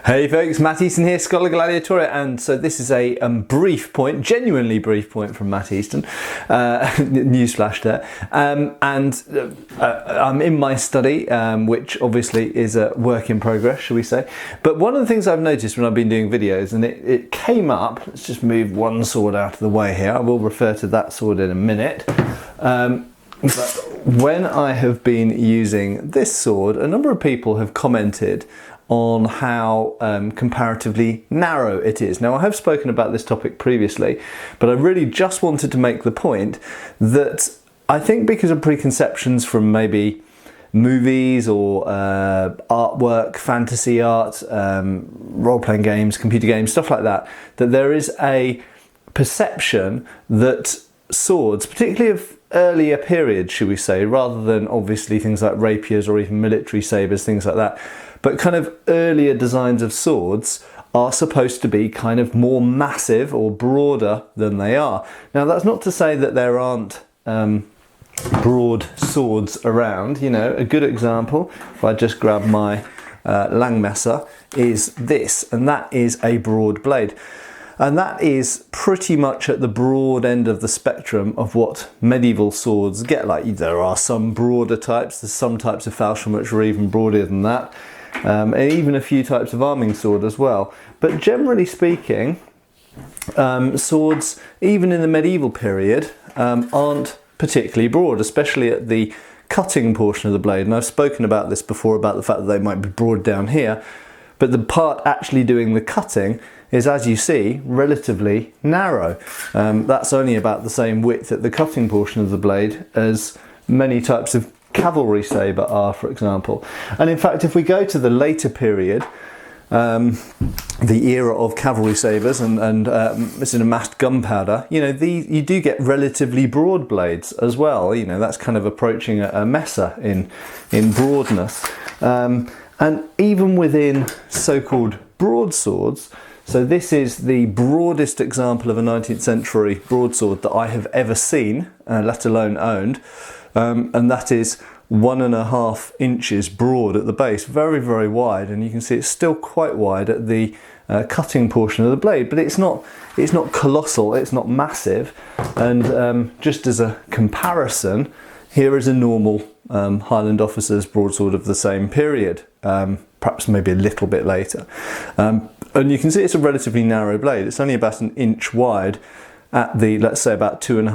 Hey folks, Matt Easton here, Schola Gladiatoria, and so this is a brief point, genuinely brief point from Matt Easton, newsflash there, I'm in my study, which obviously is a work in progress, shall we say, but one of the things I've noticed when I've been doing videos, and it came up, let's just move one sword out of the way here, I will refer to that sword in a minute, but when I have been using this sword, a number of people have commented on how comparatively narrow it is. Now, I have spoken about this topic previously, but I really just wanted to make the point that I think because of preconceptions from maybe movies or artwork, fantasy art, role-playing games, computer games, stuff like that, that there is a perception that swords, particularly of earlier periods, should we say, rather than obviously things like rapiers or even military sabers, things like that, but kind of earlier designs of swords are supposed to be kind of more massive or broader than they are. Now, that's not to say that there aren't broad swords around. You know, a good example, if I just grab my Langmesser, is this, and that is a broad blade. And that is pretty much at the broad end of the spectrum of what medieval swords get like. There are some broader types, there's some types of falchion which are even broader than that. And even a few types of arming sword as well. But generally speaking, swords, even in the medieval period, aren't particularly broad, especially at the cutting portion of the blade. And I've spoken about this before, about the fact that they might be broad down here, but the part actually doing the cutting is, as you see, relatively narrow. That's only about the same width at the cutting portion of the blade as many types of cavalry saber are, for example. And in fact, if we go to the later period, the era of cavalry sabers and this is amassed gunpowder, you know, you do get relatively broad blades as well. You know, that's kind of approaching a messer in broadness. And even within so-called broadswords, so this is the broadest example of a 19th century broadsword that I have ever seen, let alone owned. And that is 1.5 inches broad at the base, very, very wide, and you can see it's still quite wide at the cutting portion of the blade, but it's not colossal, it's not massive. And just as a comparison, here is a normal Highland officer's broadsword of the same period, perhaps maybe a little bit later. And you can see it's a relatively narrow blade, it's only about 1 inch wide at the, let's say, about between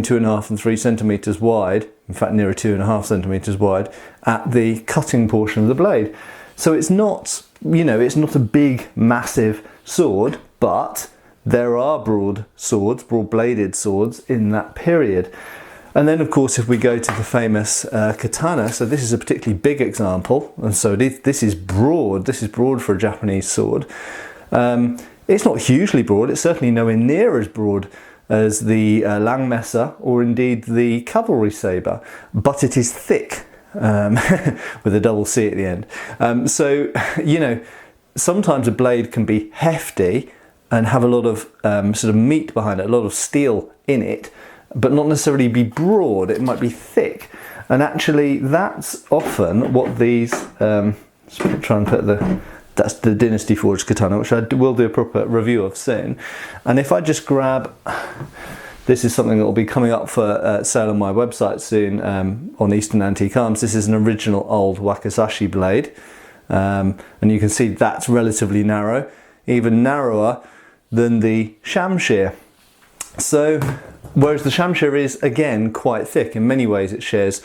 2.5 and 3 centimeters wide, in fact nearer 2.5 centimeters wide, at the cutting portion of the blade. So it's not, you know, it's not a big, massive sword, but there are broad swords, broad bladed swords in that period. And then, of course, if we go to the famous katana, so this is a particularly big example, and so this is broad for a Japanese sword. It's not hugely broad, it's certainly nowhere near as broad as the Langmesser or indeed the cavalry saber, but it is thick, with a double C at the end. So, you know, sometimes a blade can be hefty and have a lot of sort of meat behind it, a lot of steel in it, but not necessarily be broad, it might be thick. And actually that's often what these, let's try and put that's the Dynasty Forged katana, which I will do a proper review of soon. And if I just grab, this is something that will be coming up for sale on my website soon, on Eastern Antique Arms. This is an original old Wakizashi blade. And you can see that's relatively narrow, even narrower than the Shamshir. So, whereas the Shamshir is, again, quite thick, in many ways it shares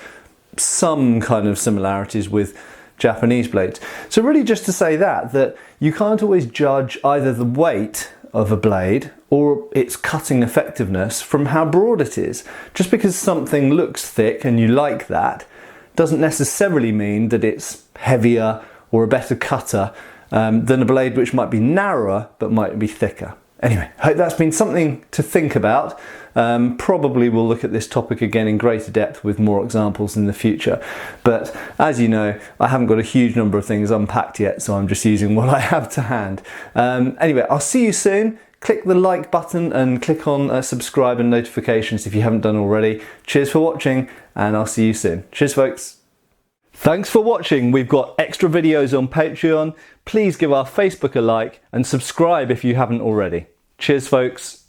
some kind of similarities with Japanese blades. So really just to say that you can't always judge either the weight of a blade or its cutting effectiveness from how broad it is. Just because something looks thick and you like that doesn't necessarily mean that it's heavier or a better cutter than a blade which might be narrower but might be thicker. Anyway, I hope that's been something to think about. Probably we'll look at this topic again in greater depth with more examples in the future. But as you know, I haven't got a huge number of things unpacked yet, so I'm just using what I have to hand. Anyway, I'll see you soon. Click the like button and click on subscribe and notifications if you haven't done already. Cheers for watching, and I'll see you soon. Cheers, folks. Thanks for watching. We've got extra videos on Patreon. Please give our Facebook a like and subscribe if you haven't already. Cheers, folks.